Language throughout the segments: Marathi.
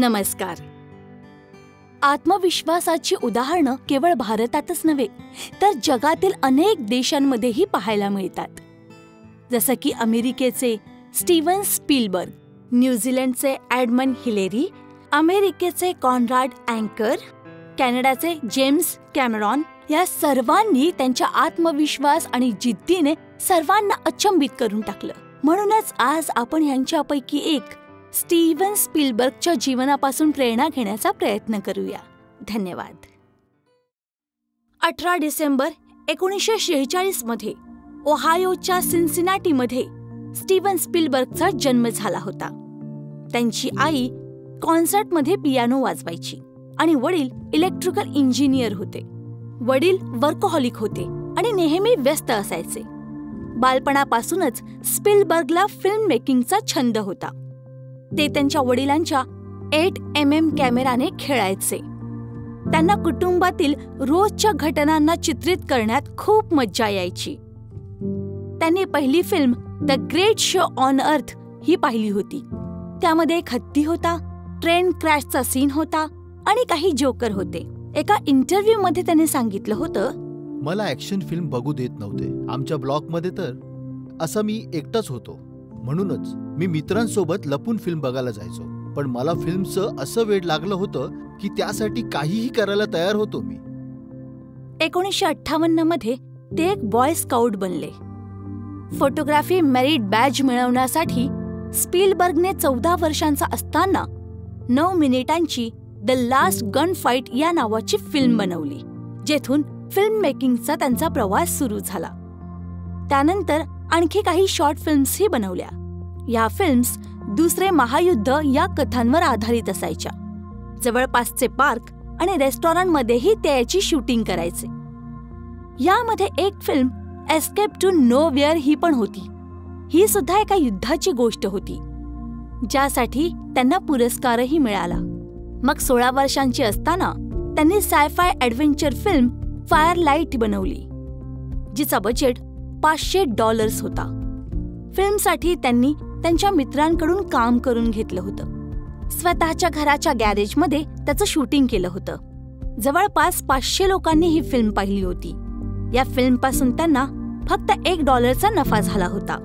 नमस्कार. आत्मविश्वासाची उदाहरणं केवळ भारतातच नव्हे तर जगातील अनेक देशांमध्येही पाहायला मिळतात. जसं की अमेरिकेचे स्टीवन स्पीलबर्ग, न्यूझीलंडचे एडमंड हिलेरी, अमेरिकेचे कॉनराड अँकर, कॅनडाचे जेम्स कॅमेरॉन या सर्वांनी त्यांच्या आत्मविश्वास आणि जिद्दीने सर्वांना अचंबित करून टाकलं. म्हणूनच आज आपण यांच्यापैकी एक स्टीवन स्पीलबर्गच्या जीवनापासून प्रेरणा घेण्याचा प्रयत्न करूया. धन्यवाद. 18 डिसेंबर 1946 मध्ये ओहायोच्या सिन्सिनाटीमध्ये स्टीवन स्पीलबर्गचा जन्म झाला होता. त्यांची आई कॉन्सर्टमध्ये पियानो वाजवायची आणि वडील इलेक्ट्रिकल इंजिनियर होते. वडील वर्कहॉलिक होते आणि नेहमी व्यस्त असायचे. बालपणापासूनच स्पीलबर्गला फिल्म मेकिंगचा छंद होता. ते त्यांच्या वडिलांच्या 8mm कॅमेराने खेळायचे. त्यांना कुटुंबातील रोजच्या घटनांना चित्रित करण्यात खूप मज्जा यायची. त्यांनी पहिली film the great show on earth ही पाहिली होती. त्यामध्ये एक हत्ती होता, ट्रेन क्रॅशचा सीन होता आणि काही जोकर होते. एका इंटरव्ह्यूमध्ये त्याने सांगितलं होतं, मला ॲक्शन फिल्म बघू देत नव्हते. आमच्या ब्लॉकमध्ये तर असा मी एकटाच होतो. म्हणूनच मी मित्रांसोबत लपून फिल्म बघायला जायचो. पण मला फिल्मचं असं वेड लागलं होतं की त्यासाठी काहीही करायला तयार होतो मी. 1958 मध्ये ते एक बॉय स्काउट बनले. फोटोग्राफी मेरिट बॅज मिळवण्यासाठी स्पीलबर्गने 14 वर्षांचा असताना 9 मिनिटांची द लास्ट गन फाईट या नावाची फिल्म बनवली, जेथून फिल्म मेकिंगचा त्यांचा प्रवास सुरू झाला. त्यानंतर आणखी काही शॉर्ट फिल्म्सही बनवल्या. या फिल्म्स दुसरे महायुद्ध या कथांवर आधारित असायच्या. जवळपासचे पार्क आणि रेस्टॉरंटमध्येही ते याची शूटिंग करायचे. यामध्ये एक फिल्म एस्केप टू नोवेअर ही पण होती. ही सुद्धा एका युद्धाची गोष्ट होती, ज्यासाठी त्यांना पुरस्कारही मिळाला. मग 16 वर्षांची असताना त्यांनी साय-फाय ॲडव्हेंचर फिल्म फायरलाईट बनवली, जिचा बजेट $500 होता. फिल्मसाठी त्यांनी त्यांच्या मित्रांकडून काम करून घेतलं होतं. स्वतःच्या घराच्या गॅरेजमध्ये त्याचं शूटिंग केलं होतं. जवळपास 500 लोकांनी ही फिल्म पाहिली होती. या फिल्मपासून त्यांना फक्त $1 नफा झाला होता.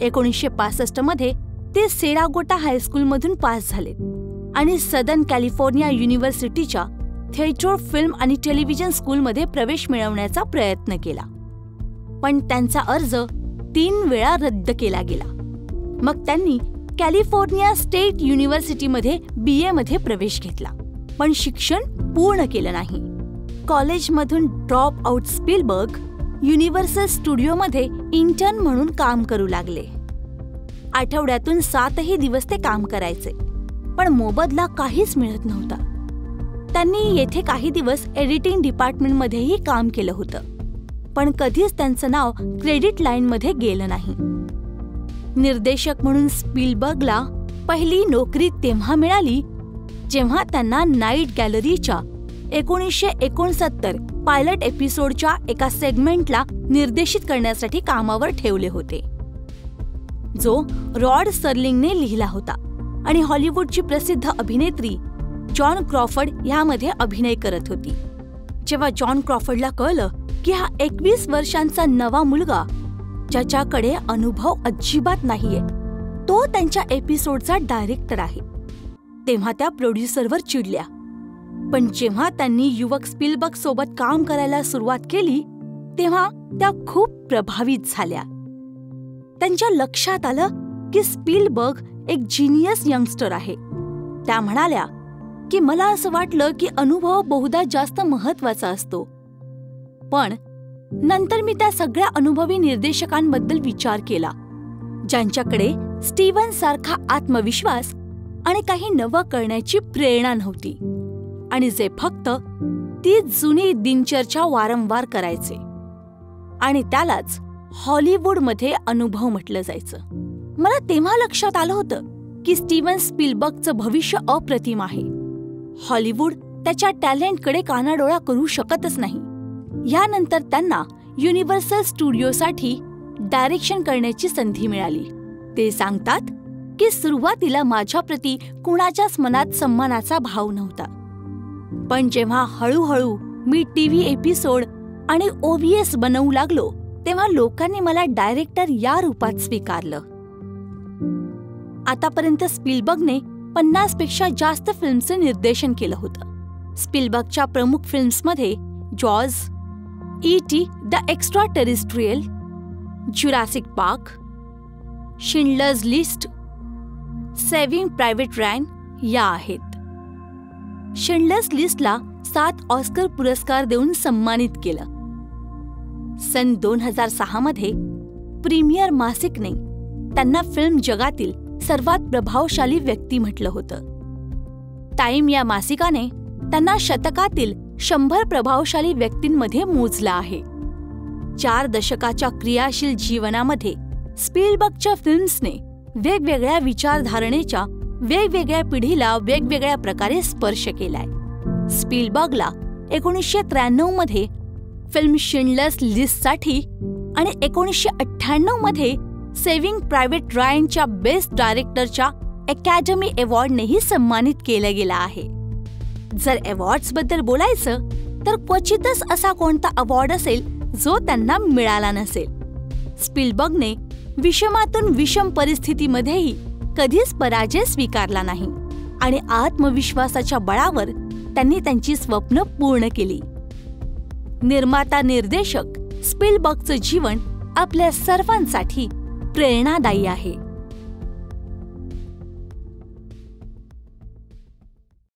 1965 मध्ये ते सेरागोटा हायस्कूलमधून पास झाले आणि सदर्न कॅलिफोर्निया युनिव्हर्सिटीच्या थिएटर, फिल्म आणि टेलिव्हिजन स्कूलमध्ये प्रवेश मिळवण्याचा प्रयत्न केला. पण त्यांचा अर्ज 3 वेळा रद्द केला गेला. मग त्यांनी कॅलिफोर्निया स्टेट युनिव्हर्सिटीमध्ये BA मध्ये प्रवेश घेतला, पण शिक्षण पूर्ण केलं नाही. कॉलेजमधून ड्रॉप आउट स्पीलबर्ग युनिव्हर्सल स्टुडिओमध्ये इंटर्न म्हणून काम करू लागले. आठवड्यातून 7 दिवस ते काम करायचे, पण मोबदला काहीच मिळत नव्हता. त्यांनी येथे काही दिवस एडिटिंग डिपार्टमेंटमध्येही काम केलं होतं, पण कधीच त्यांचं नाव क्रेडिट लाईनमध्ये गेलं नाही. निर्देशक म्हणून स्पीलबर्गला पहिली नोकरी तेव्हा मिळाली जेव्हा त्यांना नाईट गॅलरीच्या 1969 पायलट एपिसोडच्या एका सेगमेंटला निर्देशित करण्यासाठी कामावर ठेवले होते, जो रॉड सर्लिंगने लिहिला होता आणि हॉलिवूडची प्रसिद्ध अभिनेत्री जॉन क्रॉफर्ड ह्यामध्ये अभिनय करत होती. जेव्हा जॉन क्रॉफर्डला कळलं की हा 21 वर्षांचा नवा मुलगा, ज्याच्याकडे अनुभव अजिबात नाहीये, तो त्यांच्या एपिसोडचा डायरेक्टर आहे, तेव्हा त्या प्रोड्युसरवर चिडल्या. पण जेव्हा त्यांनी युवक स्पीलबर्ग सोबत काम करायला सुरुवात केली तेव्हा त्या खूप प्रभावित झाल्या. त्यांच्या लक्षात आलं की स्पीलबर्ग एक जिनियस यंगस्टर आहे. त्या म्हणाल्या की मला असं वाटलं की अनुभव बहुधा जास्त महत्वाचा असतो, पण नंतर मी त्या सगळ्या अनुभवी निर्देशकांबद्दल विचार केला, ज्यांच्याकडे स्टीवन सारखा आत्मविश्वास आणि काही नवं करण्याची प्रेरणा नव्हती आणि जे फक्त ती जुनी दिनचर्या वारंवार करायचे, आणि त्यालाच हॉलिवूडमध्ये अनुभव म्हटलं जायचं. मला तेव्हा लक्षात आलं होतं की स्टीवन स्पीलबर्गचं भविष्य अप्रतिम आहे. हॉलिवूड त्याच्या टॅलेंटकडे कानाडोळा करू शकतच नाही. यानंतर त्यांना युनिव्हर्सल स्टुडिओसाठी डायरेक्शन करण्याची संधी मिळाली. ते सांगतात की सुरुवातीला माझ्याप्रती कुणाच्याच मनात सन्मानाचा भाव नव्हता. पण जेव्हा हळूहळू मी टीव्ही एपिसोड आणि OVS बनवू लागलो, तेव्हा लोकांनी मला डायरेक्टर या रूपात स्वीकारलं. आतापर्यंत स्पीलबर्गने 50 पेक्षा जास्त फिल्मचे निर्देशन केलं होतं. स्पीलबर्गच्या प्रमुख फिल्म्समध्ये Jaws, E.T. The extraterrestrial, Jurassic Park, Schindler's List, Saving Private Ryan या आहेत. शिंडलर्स लिस्टला 7 ऑस्कर पुरस्कार देऊन सन्मानित केलं. सन 2006 मध्ये प्रीमियर मासिकने त्यांना फिल्म जगातील सर्वात प्रभावशाली व्यक्ती म्हटलं होतं. टाइम या मासिकाने त्यांना शतकातील 100 प्रभावशाली व्यक्तींमध्ये मोजलं आहे. 4 दशकाच्या क्रियाशील जीवनामध्ये स्पीलबर्गच्या फिल्म्सने वेगवेगळ्या विचारधारणेच्या वेगवेगळ्या पिढीला वेगवेगळ्या प्रकारे स्पर्श केलाय. स्पीलबर्गला 1993 मध्ये फिल्म शिंडलर्स लिस्टसाठी आणि 1998 मध्ये सेव्हिंग प्रायव्हेट रायनच्या बेस्ट डायरेक्टरच्या अकॅडमी अवॉर्डनेही सन्मानित केलं गेलं आहे. जर अवॉर्ड्सबद्दल बोलायचं तर क्वचितच असा कोणता अवॉर्ड असेल जो त्यांना मिळाला नसेल. स्पीलबर्गने विषमातून विषम परिस्थितीमध्येही कधीच पराजय स्वीकारला नाही आणि आत्मविश्वासाच्या बळावर त्यांनी त्यांची स्वप्न पूर्ण केली. निर्माता निर्देशक स्पीलबर्गचं जीवन आपल्या सर्वांसाठी प्रेरणादायी आहे.